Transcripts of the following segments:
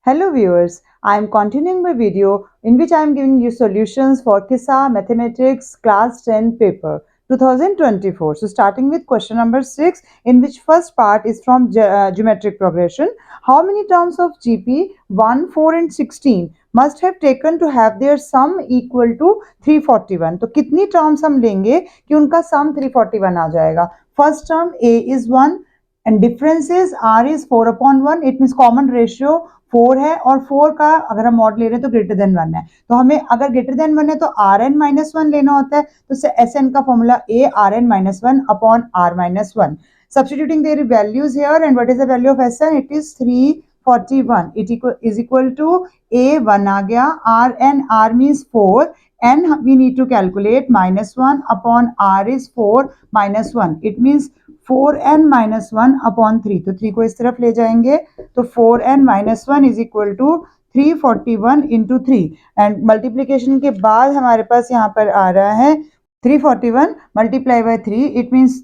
Hello viewers, I am continuing my video in which I am giving you solutions for KISA Mathematics Class 10 paper 2024. So starting with question number 6, in which first part is from geometric progression. How many terms of GP 1, 4 and 16 must have taken to have their sum equal to 341? तो कितनी terms हम लेंगे कि उनका sum 341 आ जाएगा? First term A is 1 and difference is R is 4/1. It means common ratio 4 है और 4 का अगर हम मॉड ले रहे हैं तो ग्रेटर देन 1 है, तो हमें अगर ग्रेटर देन 1 है तो Rn-1 लेना होता है, तो Sn का formula A Rn-1 upon R-1. Substituting their values here, and what is the value of Sn? It is 341. It is equal to A 1 आ गया, Rn, R means 4, n we need to calculate -1 upon R is 4 minus 1. It means 4n-1 upon 3, तो 3 को इस तरफ ले जाएंगे तो 4n-1 is equal to 341 into 3 and multiplication के बाद हमारे पास यहाँ पर आ रहा है 341 मल्टीप्लाई बाय 3, इट मीन्स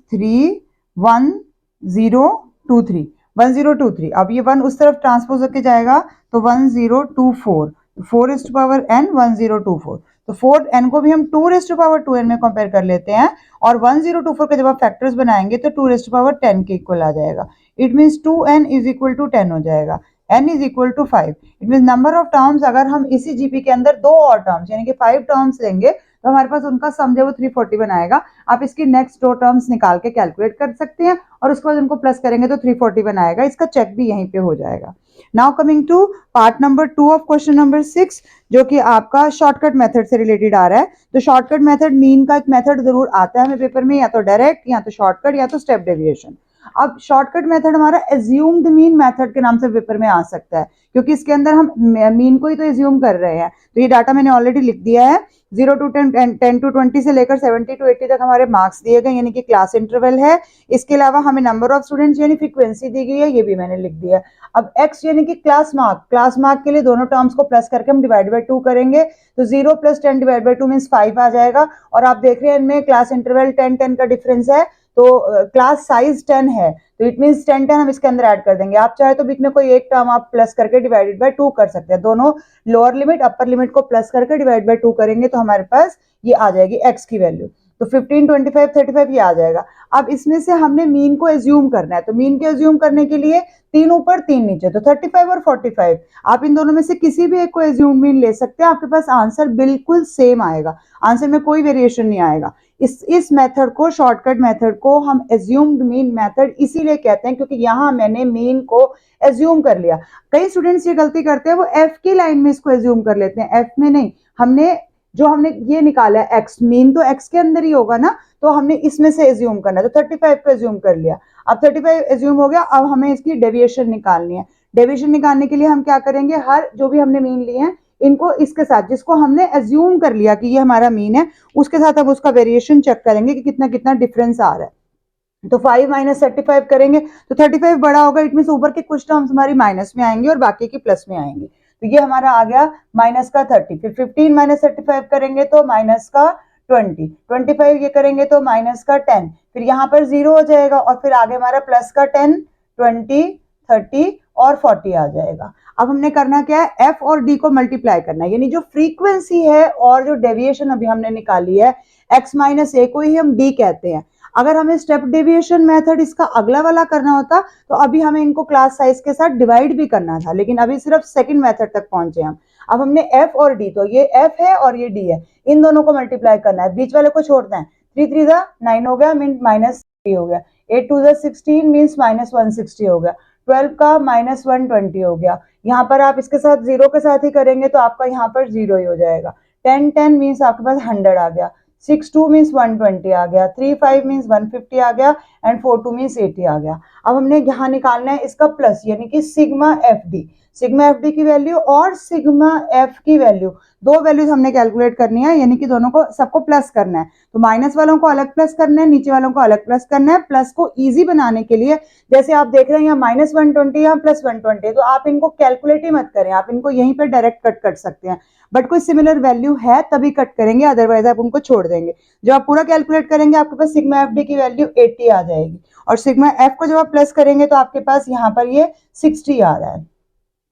1023. अब ये 1 उस तरफ ट्रांसपोज होके जाएगा तो 1024, 4n 1024. तो 4n को भी हम 2n में कंपेयर कर लेते हैं और 1024 के जब आप फैक्टर्स बनाएंगे तो 210 के इक्वल आ जाएगा. It means 2n is equal to 10 हो जाएगा. n is equal to 5. It means number of terms, अगर हम इसी जीपी के अंदर 2 और टर्म्स यानी कि 5 टर्म्स लेंगे तो हमारे पास उनका सम जो वो 341 आएगा. आप इसकी नेक्स्ट 2 टर्म्स निकाल के कैलकुलेट कर सकते हैं और उसके बाद उनको प्लस करेंगे तो 341 आएगा. इसका चेक भी यहीं पे हो जाएगा. Now coming to part number 2 of question number 6, जो कि आपका शॉर्टकट मेथड से रिलेटेड आ रहा है. तो शॉर्टकट मेथड, मीन का एक मेथड जरूर आता है हमें पेपर में, या तो डायरेक्ट या तो शॉर्टकट या तो स्टेप डेविएशन. अब शॉर्टकट मेथड हमारा एज्यूम्ड मीन मेथड के नाम से पेपर में आ सकता है, क्योंकि इसके अंदर हम मीन को ही तो एज्यूम कर रहे हैं. तो ये डाटा मैंने ऑलरेडी लिख दिया है. 0 to 10, 10 to 20 से लेकर 70 to 80 तक हमारे मार्क्स दिए गए, यानी कि क्लास इंटरवल है. इसके अलावा हमें नंबर ऑफ स्टूडेंट्स यानी फ्रीक्वेंसी दी गई है, ये भी मैंने लिख दिया. अब x यानी कि क्लास मार्क के लिए दोनों टर्म्स को प्लस करके हम डिवाइड बाय 2 करेंगे तो 0 + 10 डिवाइड बाय 2 मीन्स 5 आ जाएगा. और आप देख रहे हैं इनमें क्लास इंटरवल 10-10 का डिफरेंस है, तो क्लास साइज 10 है, तो इट मीन्स 10-10 हम इसके अंदर ऐड कर देंगे. आप चाहे तो बीच में कोई एक टर्म आप प्लस करके डिवाइडेड बाय 2 कर सकते हैं. दोनों लोअर लिमिट अपर लिमिट को प्लस करके डिवाइड बाय 2 करेंगे तो हमारे पास ये आ जाएगी x की वैल्यू. तो 15, 25, 35 ये आ जाएगा. अब इसमें से हमने मीन को एज्यूम करना है, तो मीन को एज्यूम करने के लिए 3 ऊपर 3 नीचे, तो 35 और 45 आप इन दोनों में से किसी भी एक को एज्यूम मीन ले सकते हैं. आपके पास आंसर बिल्कुल सेम आएगा, आंसर में कोई वेरिएशन नहीं आएगा. इस मेथड को, शॉर्टकट मेथड को हम एज्यूम्ड मीन मेथड इसीलिए कहते हैं क्योंकि यहाँ मैंने मीन को एज्यूम कर लिया. कई स्टूडेंट्स ये गलती करते हैं, वो एफ की लाइन में इसको एज्यूम कर लेते हैं, एफ में नहीं. हमने ये निकाला है एक्स, मीन तो एक्स के अंदर ही होगा ना, तो हमने इसमें से एज्यूम करना है. तो 35 को एज्यूम कर लिया. अब 35 एज्यूम हो गया. अब हमें इसकी डेविएशन निकालनी है. डेविएशन निकालने के लिए हम क्या करेंगे, हर जो भी हमने मीन लिए हैं इनको इसके साथ, जिसको हमने एज्यूम कर लिया कि ये हमारा मीन है, उसके साथ अब उसका वेरिएशन चेक करेंगे कि कितना कितना डिफरेंस आ रहा है. तो 5 - 35 करेंगे तो 35 बड़ा होगा. इट मीन ऊपर के कुछ टर्म्स हमारी माइनस में आएंगे और बाकी की प्लस में आएंगे. तो ये हमारा आ गया माइनस का 30. फिर 15 - 35 करेंगे तो माइनस का 20. 25 ये करेंगे तो माइनस का 10. फिर यहाँ पर 0 हो जाएगा और फिर आगे हमारा प्लस का 10, 20, 30 और 40 आ जाएगा. अब हमने करना क्या है, f और d को मल्टीप्लाई करना है, यानी जो फ्रीक्वेंसी है और जो डेविएशन अभी हमने निकाली है x - a को ही हम d कहते हैं. अगर हमें स्टेप डेविएशन मेथड इसका अगला वाला करना होता तो अभी हमें इनको क्लास साइज के साथ डिवाइड भी करना था, लेकिन अभी सिर्फ सेकंड मेथड तक पहुंचे हम. अब हमने f और d, तो ये f है और ये d है, इन दोनों को मल्टीप्लाई करना है, बीच वाले को छोड़ना है. 3 3 9 हो गया, मीन -3 हो गया. 8 2 16 मीन्स -160 हो गया. 12 का -120 हो गया. यहाँ पर आप इसके साथ 0 के साथ ही करेंगे तो आपका यहाँ पर 0 ही हो जाएगा. 10 10 मीन्स आपके पास 100 आ गया. 6 2 मीन्स 120 आ गया. 3 5 मीन्स 150 आ गया एंड 4 2 मीन्स 80 आ गया. अब हमने यहाँ निकालना है इसका प्लस, यानी कि सिग्मा एफ डी की वैल्यू और सिग्मा एफ की वैल्यू, दो वैल्यूज हमने कैलकुलेट करनी है, यानी कि दोनों को सबको प्लस करना है. तो माइनस वालों को अलग प्लस करना है, नीचे वालों को अलग प्लस करना है. प्लस को इजी बनाने के लिए, जैसे आप देख रहे हैं यहाँ -120 यहाँ +120, तो आप इनको कैलकुलेट ही मत करें, आप इनको यहीं पर डायरेक्ट कट कर सकते हैं. बट कोई सिमिलर वैल्यू है तभी कट करेंगे, अदरवाइज आप उनको छोड़ देंगे. जब आप पूरा कैलकुलेट करेंगे आपके पास सिग्मा एफ डी की वैल्यू 80 आ जाएगी और सिग्मा एफ को जब आप प्लस करेंगे तो आपके पास यहाँ पर ये 60 आ रहा है.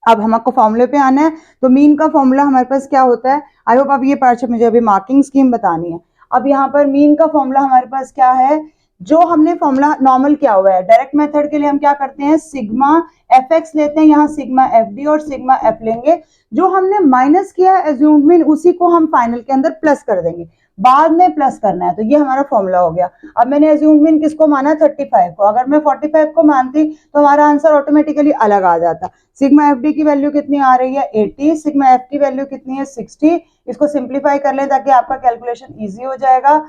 अब हमको फॉर्मूले पे आना है। तो मीन का फॉर्मूला हमारे पास क्या होता है, आई होप आप ये पार्ट मुझे अभी मार्किंग स्कीम बतानी है। अब यहाँ पर मीन का फॉर्मूला हमारे पास क्या है, जो हमने फॉर्मूला नॉर्मल क्या हुआ है, डायरेक्ट मेथड के लिए हम क्या करते हैं, सिग्मा एफ एक्स लेते हैं, यहाँ सिग्मा एफ डी और सिग्मा एफ लेंगे, जो हमने माइनस किया है एज्यूम्ड मीन उसी को हम फाइनल के अंदर प्लस कर देंगे, बाद में प्लस करना है। तो ये हमारा फॉर्मूला हो गया। अब मैंने एज्यूम्ड मीन किसको माना, 35 को, अगर मैं 45 को मानती तो हमारा आंसर ऑटोमेटिकली अलग आ जाता। सिग्मा एफ डी की वैल्यू कितनी आ रही है 80, सिग्मा एफ की वैल्यू कितनी है 60। इसको सिंप्लीफाई कर लें ताकि आपका कैलकुलेशन इजी हो जाएगा।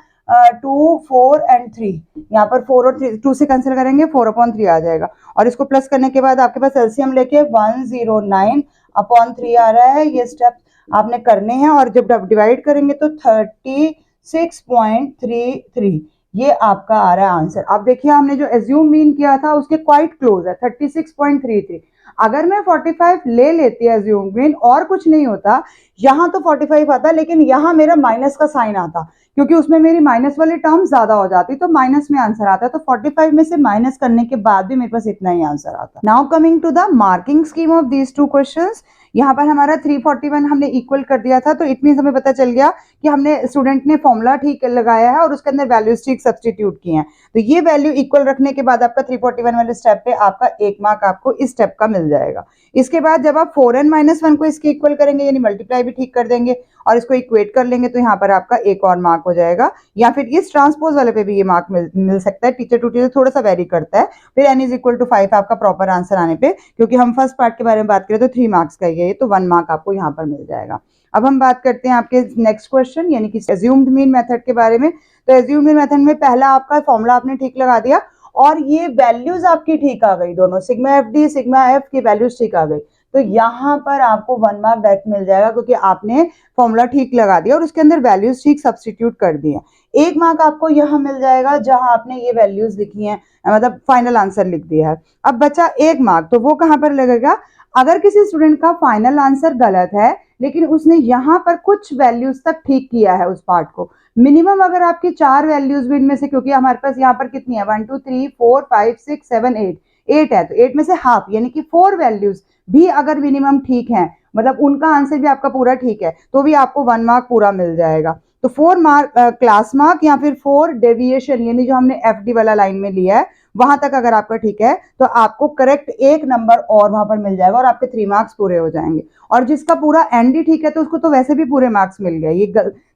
2 4 एंड 3, यहाँ पर 4 और 3 2 से कैंसिल करेंगे, 4/3 आ जाएगा। और इसको प्लस करने के बाद आपके पास एलसीएम लेके 109/3 आ रहा है। ये स्टेप आपने करने हैं और जब डिवाइड करेंगे तो 36.33 ये आपका आ रहा है आंसर। अब देखिए हमने जो एज्यूम मीन किया था उसके क्वाइट क्लोज है 36.33। अगर मैं 45 ले लेती एज्यूम मीन और कुछ नहीं होता, यहाँ तो 45 आता लेकिन यहाँ मेरा माइनस का साइन आता, क्योंकि उसमें मेरी माइनस वाली टर्म ज्यादा हो जाती तो माइनस में आंसर आता। तो 45 में से माइनस करने के बाद भी मेरे पास इतना ही आंसर आता। Now coming to the marking scheme of these two questions. यहाँ पर हमारा 341 हमने इक्वल कर दिया था, तो इट मीन हमें पता चल गया कि हमने स्टूडेंट ने फॉर्मूला ठीक लगाया है और उसके अंदर वैल्यूज ठीक सब्सटीट्यूट किए हैं। तो ये वैल्यू इक्वल रखने के बाद आपका 341 वाले स्टेप पे आपका 1 मार्क आपको इस स्टेप का मिल जाएगा। इसके बाद जब आप 4n-1 को इसके इक्वल करेंगे यानी मल्टीप्लाई भी ठीक कर देंगे और इसको इक्वेट कर लेंगे तो यहाँ पर आपका एक और मार्क हो जाएगा, या फिर इस ट्रांसपोज वाले पे भी ये मार्क मिल सकता है। टीचर टू टीचर थोड़ा सा वेरी करता है। फिर n = 5 आपका प्रॉपर आंसर आने पे, क्योंकि हम फर्स्ट पार्ट के बारे में बात करें तो 3 मार्क्स का ही है, तो 1 मार्क आपको यहाँ पर मिल जाएगा। अब हम बात करते हैं आपके नेक्स्ट क्वेश्चन यानी कि एज्यूम्ड मीन मेथड के बारे में। तो एज्यूम्ड मीन मेथड में पहला आपका फॉर्मूला आपने ठीक लगा दिया और ये वैल्यूज आपकी ठीक आ गई, दोनों sigma F D sigma F की वैल्यूज ठीक आ गई, तो यहाँ पर आपको 1 मार्क डायरेक्ट मिल जाएगा क्योंकि आपने फॉर्मूला ठीक लगा दिया और उसके अंदर वैल्यूज ठीक सब्सटीट्यूट कर दी है। 1 मार्क आपको यहाँ मिल जाएगा जहां आपने ये वैल्यूज लिखी हैं, मतलब फाइनल आंसर लिख दिया है। अब बचा 1 मार्क, तो वो कहां पर लगेगा, अगर किसी स्टूडेंट का फाइनल आंसर गलत है लेकिन उसने यहाँ पर कुछ वैल्यूज तक ठीक किया है उस पार्ट को, मिनिमम अगर आपकी 4 वैल्यूज भी इनमें से, क्योंकि हमारे पास यहाँ पर कितनी है 1 2 3 4 5 6 7 8 है, तो 8 में से हाफ यानी कि 4 वैल्यूज भी अगर मिनिमम ठीक है, मतलब उनका आंसर भी आपका पूरा ठीक है, तो भी आपको 1 मार्क पूरा मिल जाएगा। तो 4 मार्क क्लास मार्क या फिर 4 डेविएशन यानी जो हमने एफ डी वाला लाइन में लिया है वहां तक अगर आपका ठीक है तो आपको करेक्ट 1 नंबर और वहां पर मिल जाएगा और आपके 3 मार्क्स पूरे हो जाएंगे। और जिसका पूरा एंड ही ठीक है तो उसको तो वैसे भी पूरे मार्क्स मिल गए। ये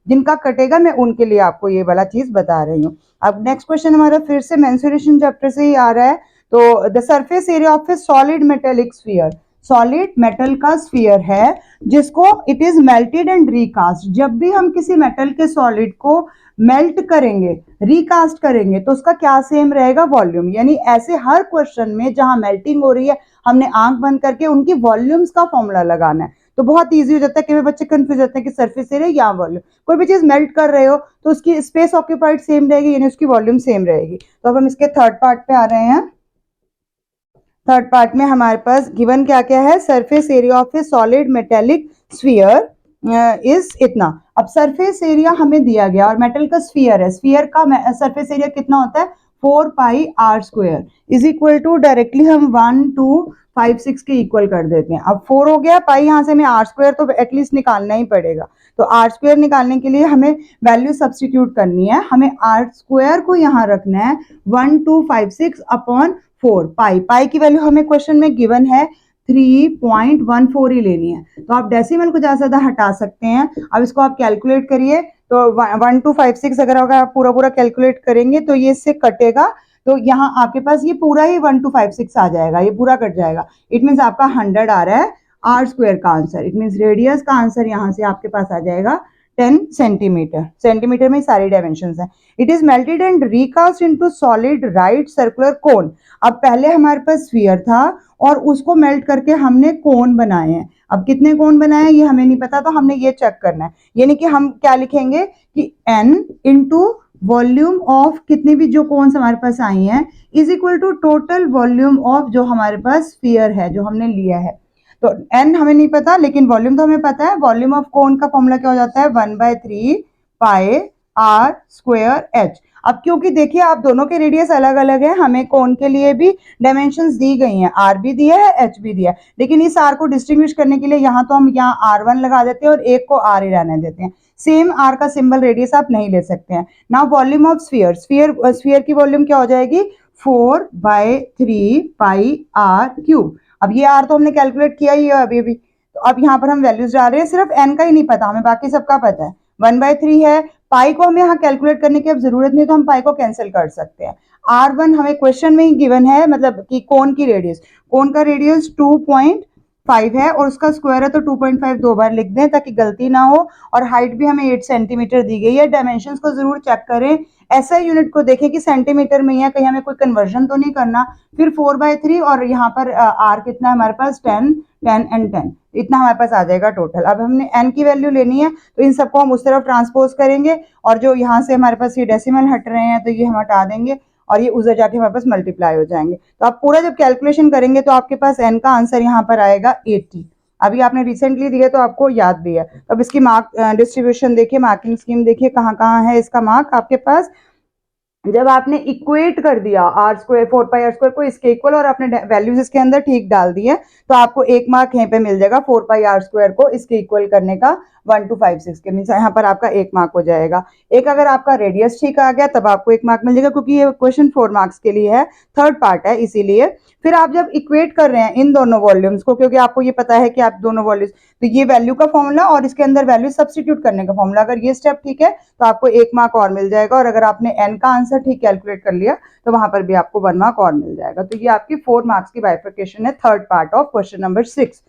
जिनका कटेगा मैं उनके लिए आपको ये वाला चीज बता रही हूँ। अब नेक्स्ट क्वेश्चन हमारा फिर से मेंसुरेशन चैप्टर से ही आ रहा है। तो the surface area of A solid metallic sphere, solid metal का स्फीयर है जिसको it is melted and recast. जब भी हम किसी मेटल के सॉलिड को मेल्ट करेंगे, रिकास्ट करेंगे, तो उसका क्या सेम रहेगा, वॉल्यूम। यानी ऐसे हर क्वेश्चन में जहां मेल्टिंग हो रही है हमने आंख बंद करके उनकी वॉल्यूम्स का फॉर्मूला लगाना है, तो बहुत इजी हो जाता है। कई बच्चे कंफ्यूज होते हैं कि सरफेस एरिया या वॉल्यूम। कोई भी चीज मेल्ट कर रहे हो तो उसकी स्पेस ऑक्यूपाइड सेम रहेगी यानी उसकी वॉल्यूम सेम रहेगी। तो अब हम इसके थर्ड पार्ट पे आ रहे हैं। थर्ड पार्ट में हमारे पास गिवन क्या क्या है, surface area of A solid metallic sphere is इतना। अब सरफेस एरिया हमें दिया गया और मेटल का स्फीयर है, स्फीयर का सरफेस एरिया कितना होता है 4πr² is equal to, directly हम 1 2 5 6 के इक्वल कर देते हैं। अब 4 हो गया, पाई यहाँ से हमें r² तो एटलीस्ट निकालना ही पड़ेगा, तो r² निकालने के लिए हमें वैल्यू सब्सटीट्यूट करनी है। हमें r² को यहाँ रखना है 1 2 5 6/4 पाई। पाई की वैल्यू हमें क्वेश्चन में गिवन है 3.14 ही लेनी है, तो आप डेसिमल को ज्यादा से ज्यादा हटा सकते हैं। अब इसको आप कैलकुलेट करिए, तो 1 2 5 6 अगर आप पूरा पूरा कैलकुलेट करेंगे तो ये इससे कटेगा, तो यहाँ आपके पास ये पूरा ही 1 2 5 6 आ जाएगा, ये पूरा कट जाएगा। इट मीन्स आपका 100 आ रहा है r² का आंसर। इट मीन्स रेडियस का आंसर यहाँ से आपके पास आ जाएगा 10 सेंटीमीटर। सेंटीमीटर में सारी डायमेंशंस हैं। It is melted and recast into solid right circular cone. अब पहले हमारे पास स्फीयर था और उसको मेल्ट करके हमने कोन बनाए हैं। अब कितने कोन बनाए हैं ये हमें नहीं पता, तो हमने ये चेक करना है। यानी कि हम क्या लिखेंगे कि n इंटू वॉल्यूम ऑफ कितनी भी जो कोन्स हमारे पास आई हैं is equal to total volume of जो हमारे पास स्फीयर है जो हमने लिया है। तो n हमें नहीं पता लेकिन वॉल्यूम तो हमें पता है। वॉल्यूम ऑफ कोन का फॉर्मूला क्या हो जाता है 1/3 πr² h। अब क्योंकि देखिए आप दोनों के रेडियस अलग अलग है, हमें कोण के लिए भी डायमेंशंस दी गई हैं, आर भी दिया है, एच भी दिया है, लेकिन इस आर को डिस्टिंग्विश करने के लिए यहाँ तो हम यहाँ R1 लगा देते हैं और एक को आर ही रहने देते हैं। सेम आर का सिंबल रेडियस आप नहीं ले सकते हैं। Now volume of sphere, sphere की वॉल्यूम क्या हो जाएगी 4/3 पाई आर क्यूब। अब ये आर तो हमने कैलकुलेट किया ही है अभी भी, तो अब यहाँ पर हम वैल्यूज डाल रहे हैं, सिर्फ एन का ही नहीं पता हमें, बाकी सबका पता है। 1/3 है, पाई को हमें यहाँ कैलकुलेट करने की अब जरूरत नहीं, तो हम पाई को कैंसिल कर सकते हैं। R1 हमें क्वेश्चन में ही गिवन है, मतलब कि कोण की रेडियस, कोण का रेडियस 2.5 है और उसका स्क्वायर है, तो 2.5 दो बार लिख दें ताकि गलती ना हो। और हाइट भी हमें 8 सेंटीमीटर दी गई है। डायमेंशंस को जरूर चेक करें, ऐसा यूनिट को देखें कि सेंटीमीटर में है, कहीं हमें कोई कन्वर्जन तो नहीं करना। फिर 4/3 और यहाँ पर आर कितना है हमारे पास 10, 10 एंड 10, इतना हमारे पास आ जाएगा टोटल। अब हमने एन की वैल्यू लेनी है, तो इन सबको हम उस तरफ ट्रांसपोज करेंगे और जो यहाँ से हमारे पास ये डेसिमल हट रहे हैं तो ये हम हटा देंगे और ये उधर जाके हमारे पास मल्टीप्लाई हो जाएंगे। तो आप पूरा जब कैलकुलेशन करेंगे तो आपके पास एन का आंसर यहाँ पर आएगा 80। अभी आपने रिसेंटली दिया तो आपको याद भी है। तो अब इसकी मार्क डिस्ट्रीब्यूशन देखिए, मार्किंग स्कीम देखिए कहाँ कहाँ है इसका मार्क आपके पास। जब आपने इक्वेट कर दिया आर स्क्वायर 4πr² को इसके इक्वल और आपने वैल्यूज इसके अंदर ठीक डाल दी है, तो आपको एक मार्क यहीं पे मिल जाएगा 4πr² को इसके इक्वल करने का 1 2 5 6 के, मीन यहाँ पर आपका एक मार्क हो जाएगा। एक अगर आपका रेडियस ठीक आ गया तब आपको एक मार्क मिल जाएगा, क्योंकि ये क्वेश्चन 4 मार्क्स के लिए है, थर्ड पार्ट है इसीलिए। फिर आप जब इक्वेट कर रहे हैं इन दोनों वॉल्यूम्स को, क्योंकि आपको ये पता है कि आप दोनों वॉल्यूम्स, तो ये वैल्यू का फॉर्मूला और इसके अंदर वैल्यू सब्स्टिट्यूट करने का फॉर्मूला, अगर ये स्टेप ठीक है तो आपको एक मार्क और मिल जाएगा। और अगर आपने एन का आंसर ठीक कैलकुलेट कर लिया तो वहां पर भी आपको 1 मार्क और मिल जाएगा। तो ये आपकी 4 मार्क्स की बाइफिकेशन है, third part of question number 6।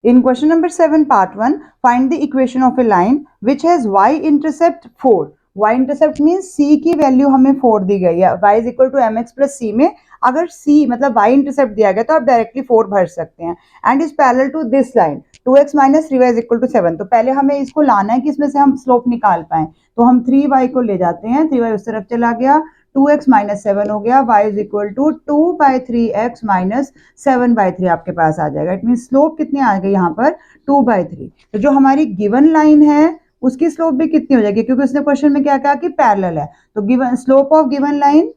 In question number 7 part 1, find the equation of a line which has y intercept 4. y intercept means c की वैल्यू हमें 4 दी गई है, y is equal to mx plus c में अगर c मतलब y intercept दिया गया तो आप डायरेक्टली 4 भर सकते हैं। and is parallel to this line 2x minus 3y is equal to 7। तो पहले हमें इसको लाना है कि इसमें से हम स्लोप निकाल पाए, तो हम 3y को ले जाते हैं, 3y उस तरफ चला गया, 2x माइनस 7 हो गया, y is equal to 2/3x minus 7/3 आपके पास आ जाएगा। इट मीन स्लोप कितनी आ गई यहाँ पर 2/3। तो जो हमारी गिवन लाइन है उसकी स्लोप भी कितनी हो जाएगी, क्योंकि उसने क्वेश्चन में क्या कहा कि पैरेलल है, तो given slope of given line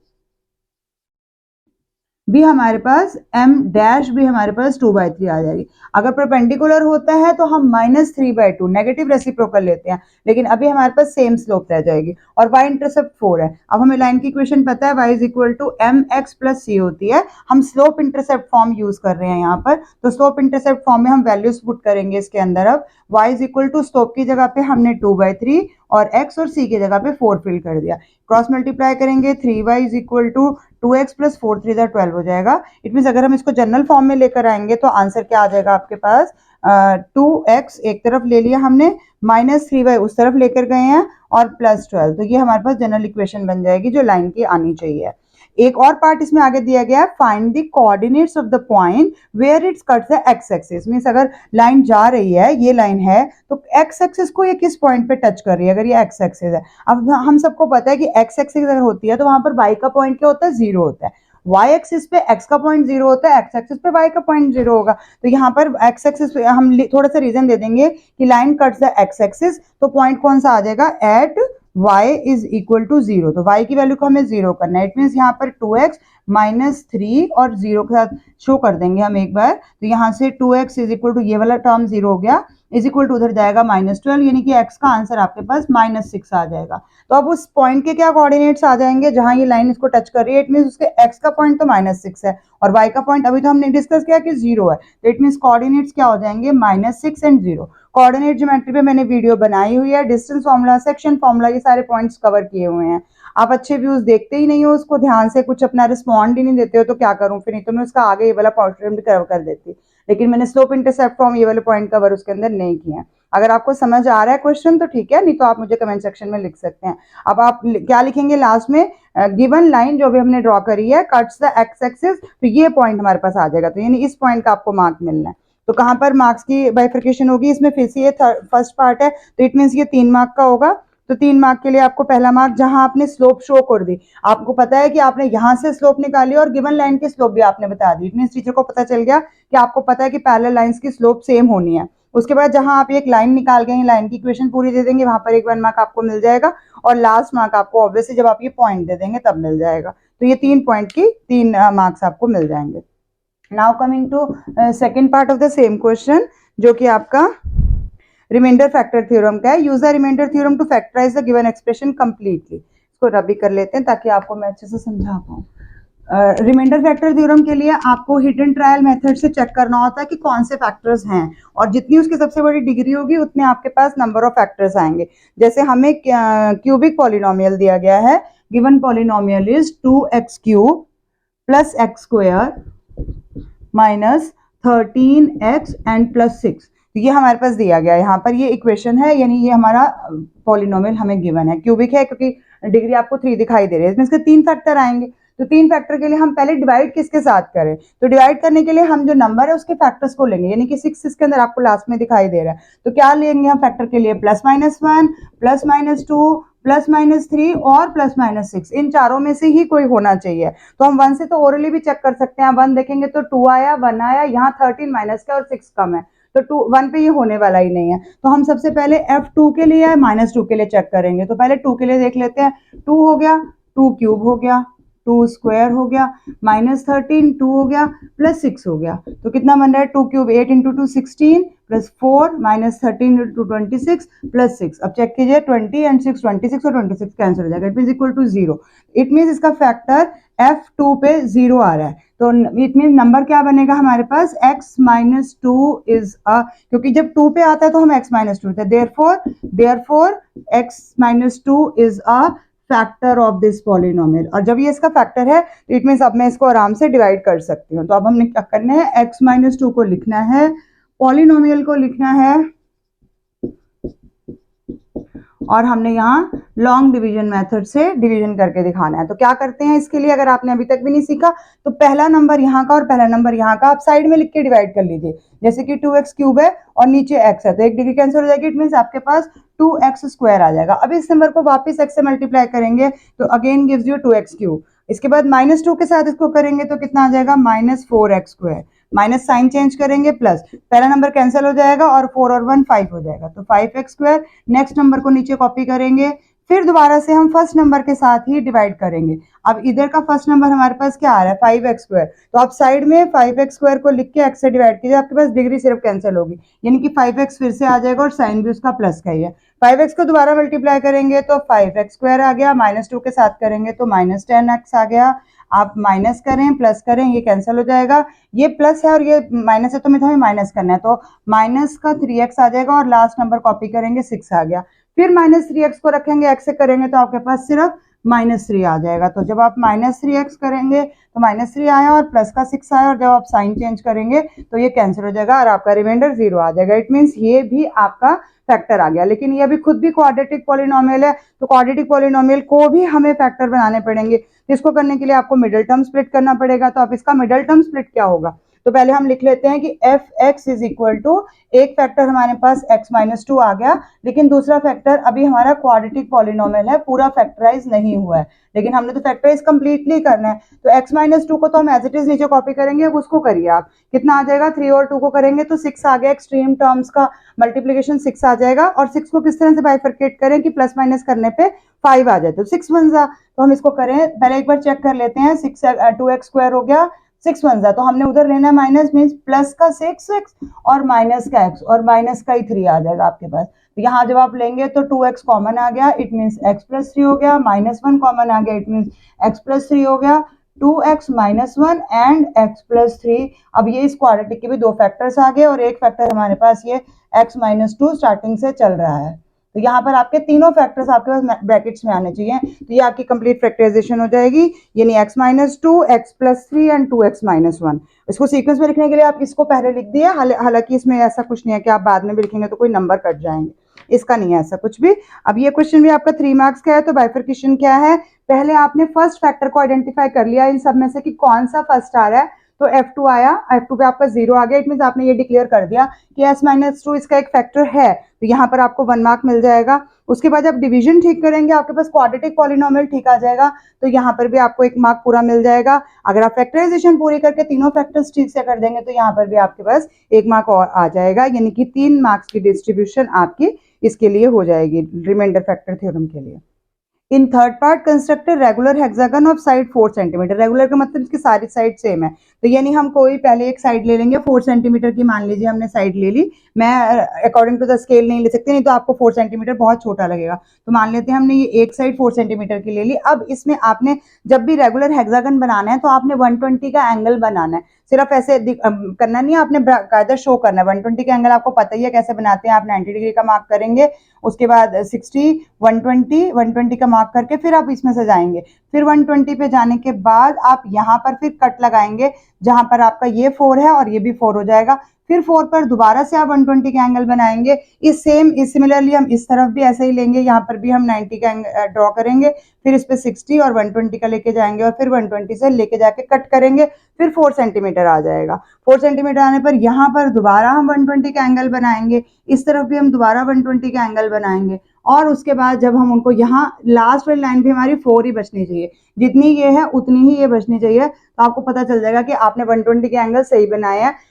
भी हमारे पास m डैश भी हमारे पास 2/3 आ जाएगी। अगर परपेंडिकुलर होता है तो हम -3/2 नेगेटिव रेसिप्रोकल लेते हैं, लेकिन अभी हमारे पास सेम स्लोप रह जाएगी और y इंटरसेप्ट 4 है। अब हमें लाइन की इक्वेशन पता है, y is equal to mx plus c होती है, हम स्लोप इंटरसेप्ट फॉर्म यूज कर रहे हैं यहाँ पर, तो स्लोप इंटरसेप्ट फॉर्म में हम वैल्यूज पुट करेंगे इसके अंदर। अब y is equal to slope की जगह पे हमने 2/3 और x और c की जगह पे 4 फिल कर दिया, क्रॉस मल्टीप्लाई करेंगे 3y is equal to 2x plus 4 3 12 हो जाएगा। इट मीन अगर हम इसको जनरल फॉर्म में लेकर आएंगे तो आंसर क्या आ जाएगा आपके पास, 2x एक तरफ ले लिया हमने, -3y उस तरफ लेकर गए हैं और +12, तो ये हमारे पास जनरल इक्वेशन बन जाएगी जो लाइन की आनी चाहिए। एक और पार्ट इसमें आगे दिया गया है, find the coordinates of the point where its cuts the X axis. Means अगर लाइन जा रही है, ये लाइन है, तो एक्स एक्सिस को ये किस पॉइंट पे टच कर रही है, अगर ये एक्स एक्सिस है। अब हम सबको पता है कि एक्स एक्सिस अगर होती है तो वहां पर वाई का पॉइंट क्या होता है, 0 होता है। वाई एक्सिस पे एक्स का पॉइंट 0 होता है, एक्स एक्सिस पे वाई का पॉइंट 0 होगा। तो यहाँ पर एक्स एक्सिस हम थोड़ा सा रीजन दे देंगे कि line cuts the X axis, तो पॉइंट कौन सा आ जाएगा, at y is equal to 0। तो y की वैल्यू को हमें 0 करना है। इट मीन यहाँ पर 2x माइनस 3 और 0 के साथ शो कर देंगे हम एक बार, तो यहाँ से 2x इज इक्वल टू ये वाला टर्म 0 हो गया, इज इक्वल टू उधर जाएगा -12, यानी कि x का आंसर आपके पास -6 आ जाएगा। तो अब उस पॉइंट के क्या कोऑर्डिनेट्स आ जाएंगे जहां ये लाइन इसको टच कर रही है, इट मीन उसके x का पॉइंट तो -6 है और y का पॉइंट अभी तो हमने डिस्कस किया कि 0 है, तो इट मीन कोऑर्डिनेट्स क्या हो जाएंगे, -6 एंड 0। कोऑर्डिनेट ज्योमेट्री पे मैंने वीडियो बनाई हुई है, डिस्टेंस फॉर्मूला, सेक्शन फॉर्मूला, ये सारे पॉइंट्स कवर किए हुए हैं। आप अच्छे व्यूज देखते ही नहीं हो, उसको ध्यान से कुछ अपना रिस्पॉन्ड ही नहीं देते हो, तो क्या करूं फिर, नहीं तो मैं उसका आगे ये वाला पॉइंट भी कवर कर देती, लेकिन मैंने स्लोप इंटरसेप्ट फॉर्म ये वाले पॉइंट कवर उसके अंदर नहीं किए हैं। अगर आपको समझ आ रहा है क्वेश्चन तो ठीक है, नहीं तो आप मुझे कमेंट सेक्शन में लिख सकते हैं। अब आप क्या लिखेंगे लास्ट में, गिवन लाइन जो भी हमने ड्रॉ करी है कट्स द एक्स एक्सिस, तो ये पॉइंट हमारे पास आ जाएगा, तो यानी इस पॉइंट का आपको मार्क मिलना है। तो कहाँ पर मार्क्स की बाइफिकेशन होगी, इसमें फिर से ये फर्स्ट पार्ट है, तो इट मीन्स ये 3 मार्क का होगा। तो 3 मार्क के लिए आपको पहला मार्क जहां आपने स्लोप शो कर दी, आपको पता है कि आपने यहां से स्लोप निकाली और गिवन लाइन की स्लोप भी आपने बता दी, इट मीन्स टीचर को पता चल गया कि आपको पता है कि पैरेलल लाइंस की स्लोप सेम होनी है। उसके बाद जहां आप एक लाइन निकाल गए हैं, लाइन की इक्वेशन पूरी दे देंगे, वहां पर एक 1 मार्क आपको मिल जाएगा और लास्ट मार्क आपको ऑब्वियसली जब आप ये पॉइंट दे देंगे तब मिल जाएगा। तो ये 3 पॉइंट की 3 मार्क्स आपको मिल जाएंगे। Now coming to second part of the same question, जो कि आपका रिमाइंडर फैक्टर थ्योरम का है। Use the remainder theorem to factorise the given expression completely. इसको रबी कर लेते हैं ताकि आपको मैं अच्छे से समझा पाऊँ। रिमाइंडर फैक्टर थ्योरम के लिए आपको हिट एंड ट्रायल मेथड से चेक करना होता है कि कौन से फैक्टर्स हैं, और जितनी उसकी सबसे बड़ी डिग्री होगी उतने आपके पास नंबर ऑफ फैक्टर्स आएंगे। जैसे हमें क्यूबिक पॉलिनोमियल दिया गया है, given polynomial is 2x cube plus x square minus 13x and plus 6। ये हमारे पास दिया गया है, यहाँ पर ये इक्वेशन है, यानी ये हमारा पॉलिनोमियल हमें गिवन है। क्यूबिक है क्योंकि डिग्री आपको 3 दिखाई दे रही है, इसमें इसके 3 फैक्टर आएंगे। तो 3 फैक्टर के लिए हम पहले डिवाइड किसके साथ करें, तो डिवाइड करने के लिए हम जो नंबर है उसके फैक्टर्स को लेंगे, यानी कि 6 इसके अंदर आपको लास्ट में दिखाई दे रहा है। तो क्या लेंगे हम फैक्टर के लिए, plus minus 1 plus minus 2 plus minus 3 और प्लस माइनस 6, इन चारों में से ही कोई होना चाहिए। तो हम 1 से तो ओरली भी चेक कर सकते हैं, 1 देखेंगे तो 2 आया, 1 आया, यहाँ 13 माइनस का और 6 कम है, तो 1 पे ये होने वाला ही नहीं है। तो हम सबसे पहले F2 के लिए -2 के लिए चेक करेंगे। तो पहले 2 के लिए देख लेते हैं, 2 हो गया, 2 क्यूब हो गया, 2 स्क्वायर हो गया, -13 2 हो गया, प्लस 6 हो गया। तो कितना बन रहा है, 2 cube 8 into 2 16 plus 4 -13 into 26 plus 6। अब चेक कीजिए 20 एंड 6, 26 और 26 कैंसिल हो जाएगा, it mean equal to 0। It mean इसका फैक्टर F2 पे 0 आ रहा है। तो इट मीन नंबर क्या बनेगा हमारे पास, x माइनस 2 इज अ, क्योंकि जब 2 पे आता है तो हम x माइनस 2 थे, therefore x minus 2 is a factor of this polynomial. और जब ये इसका फैक्टर है तो इट मीन्स अब मैं इसको आराम से डिवाइड कर सकती हूँ। तो अब हमने क्या करना है, x माइनस 2 को लिखना है, पॉलिनोमियल को लिखना है, और हमने यहाँ लॉन्ग डिवीजन मेथड से डिवीजन करके दिखाना है। तो क्या करते हैं इसके लिए, अगर आपने अभी तक भी नहीं सीखा तो पहला नंबर यहाँ का और पहला नंबर यहाँ का आप साइड में लिख के डिवाइड कर लीजिए। जैसे कि 2x क्यूब है और नीचे x है, तो एक डिग्री कैंसिल हो जाएगी, इट मीन्स आपके पास 2x स्क्वायर आ जाएगा। अब इस नंबर को वापस x से मल्टीप्लाई करेंगे तो again gives you 2x cube. इसके बाद -2 के साथ इसको करेंगे तो कितना आ जाएगा, -4x square, minus sign change करेंगे प्लस, पहला नंबर कैंसिल हो जाएगा और 4 और 1 5 हो जाएगा, तो 5x स्क्वायर। नेक्स्ट नंबर को नीचे कॉपी करेंगे, फिर दोबारा से हम फर्स्ट नंबर के साथ ही डिवाइड करेंगे। अब इधर का फर्स्ट नंबर हमारे पास क्या आ रहा है, 5x स्क्वायर, तो आप साइड में 5x स्क्वायर को लिख के x से डिवाइड कीजिए, आपके पास डिग्री सिर्फ कैंसिल होगी, यानी कि 5x फिर से आ जाएगा और साइन भी उसका प्लस का ही है। 5x को दोबारा मल्टीप्लाई करेंगे तो 5x स्क्वायर आ गया, -2 के साथ करेंगे तो -10x आ गया। आप माइनस करें प्लस करें, ये कैंसिल हो जाएगा, ये प्लस है और ये माइनस है तो हमें माइनस करना है, तो माइनस का 3x आ जाएगा और लास्ट नंबर कॉपी करेंगे 6 आ गया। फिर -3x को रखेंगे, x से करेंगे तो आपके पास सिर्फ -3 आ जाएगा। तो जब आप -3x करेंगे तो -3 आया और प्लस का 6 आया, और जब आप साइन चेंज करेंगे तो ये कैंसिल हो जाएगा और आपका रिमाइंडर 0 आ जाएगा। इट मीन्स ये भी आपका फैक्टर आ गया। लेकिन ये अभी खुद भी क्वाड्रेटिक पॉलिनोमियल है, तो क्वाड्रेटिक पॉलिनोमियल को भी हमें फैक्टर बनाने पड़ेंगे। इसको करने के लिए आपको मिडिल टर्म स्प्लिट करना पड़ेगा। तो अब इसका मिडिल टर्म स्प्लिट क्या होगा, तो पहले हम लिख लेते हैं कि f(x) इज इक्वल टू, एक फैक्टर हमारे पास x माइनस 2 आ गया, लेकिन दूसरा फैक्टर अभी हमारा क्वाड्रेटिक पॉलिनोमियल है, पूरा फैक्टराइज नहीं हुआ है, लेकिन हमने तो फैक्टराइज कंप्लीटली करना है। तो x माइनस 2 को तो हम एज इट इज नीचे कॉपी करेंगे, अब उसको करिए आप, कितना आ जाएगा, 3 और 2 को करेंगे तो 6 आ गया, एक्सट्रीम टर्म्स का मल्टीप्लीकेशन 6 आ जाएगा, और 6 को किस तरह से बाइफरकेट करें कि प्लस माइनस करने पे 5 आ जाए, तो 6 1 जा। तो हम इसको करें, पहले एक बार चेक कर लेते हैं, 2x स्क्वायर हो गया, 6 1 जा, तो हमने उधर लेना है माइनस, मीन्स प्लस का 6x और माइनस का x, और माइनस का ही 3 आ जाएगा आपके पास। तो यहाँ जब आप लेंगे तो 2x कॉमन आ गया, इट मीन्स x प्लस 3 हो गया, -1 कॉमन आ गया, इट मीन्स x प्लस 3 हो गया, 2x minus 1 and x plus 3। अब ये इस क्वाड्रेटिक के भी 2 फैक्टर्स आ गए और एक फैक्टर हमारे पास ये x माइनस 2 स्टार्टिंग से चल रहा है। तो यहाँ पर आपके तीनों फैक्टर्स आपके पास ब्रैकेट्स में आने चाहिए, तो ये आपकी कंप्लीट फैक्टराइजेशन हो जाएगी, यानी x minus 2, x plus 3 and 2x minus 1। इसको सीक्वेंस में लिखने के लिए आप इसको पहले लिख दिए, हालांकि इसमें ऐसा कुछ नहीं है कि आप बाद में भी लिखेंगे तो कोई नंबर कट जाएंगे, इसका नहीं है ऐसा कुछ भी। अब ये क्वेश्चन भी आपका 3 मार्क्स का है, तो बाइफरकेशन क्या है, पहले आपने फर्स्ट फैक्टर को आइडेंटिफाई कर लिया इन सब में से कि कौन सा फर्स्ट आ रहा है, तो F2 आया, F2 पे आपका 0 आ गया। इट मीन्स आपने ये डिक्लेयर कर दिया कि S-2 इसका एक फैक्टर है, तो यहाँ पर आपको 1 मार्क मिल जाएगा। उसके बाद जब डिवीजन ठीक करेंगे आपके पास क्वाड्रेटिक पॉलिनोमियल ठीक आ जाएगा, तो यहाँ पर भी आपको 1 मार्क पूरा मिल जाएगा। अगर आप फैक्टराइजेशन पूरी करके तीनों फैक्टर्स ठीक से कर देंगे तो यहाँ पर भी आपके पास 1 मार्क और आ जाएगा, यानी कि 3 मार्क्स की डिस्ट्रीब्यूशन आपकी इसके लिए हो जाएगी रिमाइंडर फैक्टर थ्योरम के लिए। In third part construct regular hexagon of side 4 centimetre. Regular का मतलब इसकी सारी साइड सेम है, तो यानी हम कोई पहले एक साइड ले लेंगे 4 सेंटीमीटर की, मान लीजिए हमने साइड ले ली। मैं अकॉर्डिंग टू द स्केल नहीं ले सकती, नहीं तो आपको 4 सेंटीमीटर बहुत छोटा लगेगा। तो मान लेते हैं हमने ये एक साइड 4 सेंटीमीटर की ले ली। अब इसमें आपने जब भी रेगुलर हेक्सागन बनाना है तो आपने 120 का एंगल बनाना है। सिर्फ ऐसे करना नहीं है, आपने कायदा शो करना है। 120 का एंगल आपको पता ही है कैसे बनाते हैं। आप 90 डिग्री का मार्क करेंगे, उसके बाद 60, 120 का मार्क करके फिर आप इसमें से जाएंगे। फिर 120 पे जाने के बाद आप यहाँ पर फिर कट लगाएंगे, जहां पर आपका ये 4 है और ये भी 4 हो जाएगा। फिर 4 पर दोबारा से आप 120 का एंगल बनाएंगे। इस सिमिलरली हम इस तरफ भी ऐसे ही लेंगे, यहाँ पर भी हम 90 का ड्रॉ करेंगे, फिर इस पे 60 और 120 का लेके जाएंगे और फिर 120 से लेके जाके कट करेंगे, फिर 4 सेंटीमीटर आ जाएगा। 4 सेंटीमीटर आने पर यहाँ पर दोबारा हम 120 का एंगल बनाएंगे, इस तरफ भी हम दोबारा 120 का एंगल बनाएंगे, और उसके बाद जब हम उनको यहाँ लास्ट वाली लाइन भी हमारी 4 ही बचनी चाहिए, जितनी ये है उतनी ही ये बचनी चाहिए। तो आपको पता चल जाएगा कि आपने 120 के एंगल सही बनाया है।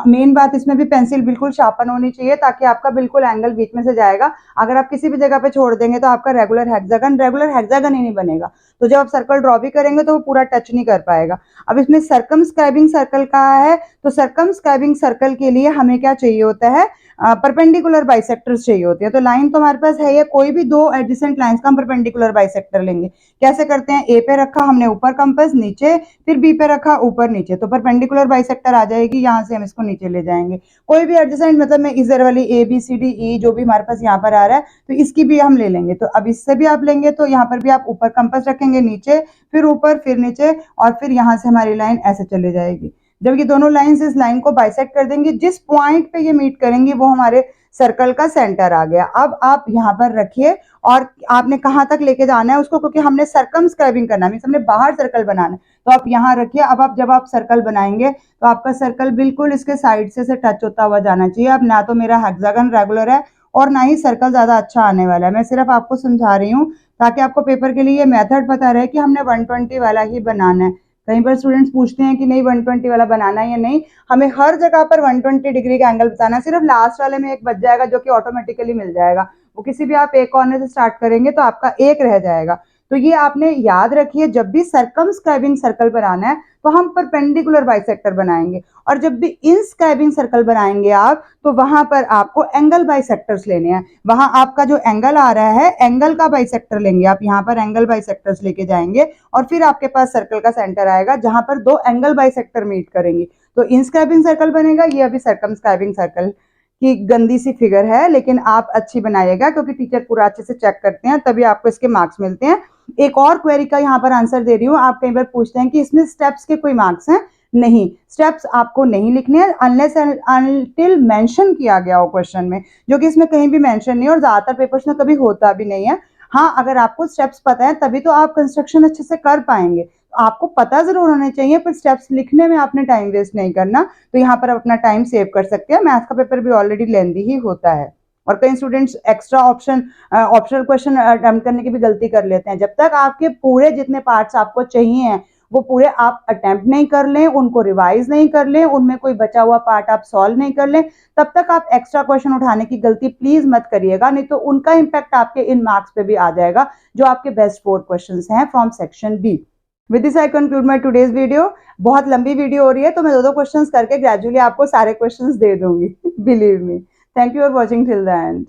मेन बात इसमें भी पेंसिल बिल्कुल शार्पन होनी चाहिए, ताकि आपका बिल्कुल एंगल बीच में से जाएगा। अगर आप किसी भी जगह पे छोड़ देंगे तो आपका रेगुलर हेक्सागन ही नहीं बनेगा। तो जब आप सर्कल ड्रॉ भी करेंगे तो वो पूरा टच नहीं कर पाएगा। अब इसमें सर्कमस्क्राइबिंग सर्कल कहा है, तो सर्कमस्क्राइबिंग सर्कल के लिए हमें क्या चाहिए होता है, परपेंडिकुलर बाइसेक्टर्स चाहिए होते हैं। तो लाइन तो हमारे पास है, ये कोई भी दो एडजेसेंट लाइंस का हम परपेंडिकुलर बाइसेक्टर लेंगे। कैसे करते हैं, ए पे रखा हमने ऊपर कंपास नीचे, फिर बी पे रखा ऊपर नीचे, तो परपेंडिकुलर बाइसेक्टर आ जाएगी। यहाँ से हम इसको नीचे ले जाएंगे। कोई भी एडजेसेंट, मतलब मैं इधर वाली A B C D E जो भी हमारे पास यहाँ पर आ रहा है, तो इसकी भी हम ले लेंगे। तो अब इससे भी आप लेंगे, तो यहाँ पर भी आप ऊपर कंपास रखेंगे, नीचे फिर ऊपर फिर नीचे, और फिर यहाँ से हमारी लाइन ऐसे चले जाएगी। जब ये दोनों लाइंस इस लाइन को बाइसेक्ट कर देंगी, जिस पॉइंट पे ये मीट करेंगी वो हमारे सर्कल का सेंटर आ गया। अब आप यहाँ पर रखिए, और आपने कहाँ तक लेके जाना है उसको, क्योंकि हमने सर्कमस्क्राइबिंग करना है, हमने बाहर सर्कल बनाना है। तो आप यहाँ रखिए। अब आप जब आप सर्कल बनाएंगे तो आपका सर्कल बिल्कुल इसके साइड से टच होता हुआ जाना चाहिए। अब ना तो मेरा हेक्सागन रेगुलर है और ना ही सर्कल ज्यादा अच्छा आने वाला है। मैं सिर्फ आपको समझा रही हूँ ताकि आपको पेपर के लिए ये मेथड पता रहे कि हमने 120 वाला ही बनाना है। कहीं पर स्टूडेंट्स पूछते हैं कि नहीं 120 वाला बनाना है या नहीं, हमें हर जगह पर 120 डिग्री का एंगल बताना है। सिर्फ लास्ट वाले में एक बच जाएगा जो कि ऑटोमेटिकली मिल जाएगा, वो किसी भी आप एक कॉर्नर से स्टार्ट करेंगे तो आपका एक रह जाएगा। तो ये आपने याद रखिए, जब भी सर्कमस्क्राइबिंग सर्कल बनाना है तो हम परपेंडिकुलर बाइसेक्टर बनाएंगे, और जब भी इनस्क्राइबिंग सर्कल बनाएंगे आप, तो वहां पर आपको एंगल बाइसेक्टर्स लेने हैं। वहां आपका जो एंगल आ रहा है, एंगल का बाइसेक्टर लेंगे आप, यहाँ पर एंगल बाइसेक्टर्स लेके जाएंगे, और फिर आपके पास सर्कल का सेंटर आएगा जहां पर दो एंगल बाइसेक्टर मीट करेंगे, तो इनस्क्राइबिंग सर्कल बनेगा। ये अभी सर्कमस्क्राइबिंग सर्कल की गंदी सी फिगर है, लेकिन आप अच्छी बनाइएगा, क्योंकि टीचर पूरा अच्छे से चेक करते हैं, तभी आपको इसके मार्क्स मिलते हैं। एक और क्वेरी का यहाँ पर आंसर दे रही हूँ। आप कई बार पूछते हैं कि इसमें स्टेप्स के कोई मार्क्स हैं? नहीं, स्टेप्स आपको नहीं लिखने हैं अनलेस अनटिल मेंशन किया गया हो क्वेश्चन में, जो कि इसमें कहीं भी मेंशन नहीं है और ज्यादातर पेपर्स में कभी होता भी नहीं है। हाँ, अगर आपको स्टेप्स पता है तभी तो आप कंस्ट्रक्शन अच्छे से कर पाएंगे। आपको पता जरूर होने चाहिए, पर स्टेप्स लिखने में आपने टाइम वेस्ट नहीं करना। तो यहाँ पर आप अपना टाइम सेव कर सकते हैं। मैथ्स का पेपर भी ऑलरेडी लेंदी ही होता है, और कई students extra optional question attempt करने की भी गलती कर लेते हैं। जब तक आपके पूरे जितने पार्ट्स आपको चाहिए वो पूरे आप अटेम्प्ट नहीं कर लें, उनको रिवाइज नहीं कर लें, उनमें कोई बचा हुआ पार्ट आप सॉल्व नहीं कर लें, तब तक आप एक्स्ट्रा क्वेश्चन उठाने की गलती प्लीज मत करिएगा, नहीं तो उनका इंपैक्ट आपके इन मार्क्स पे भी आ जाएगा, जो आपके बेस्ट 4 क्वेश्चंस हैं from section B. With this I conclude my today's video. बहुत लंबी वीडियो हो रही है, तो मैं 2-2 क्वेश्चंस करके ग्रेजुअली आपको सारे क्वेश्चंस दे दूंगी, believe me. Thank you for watching till the end.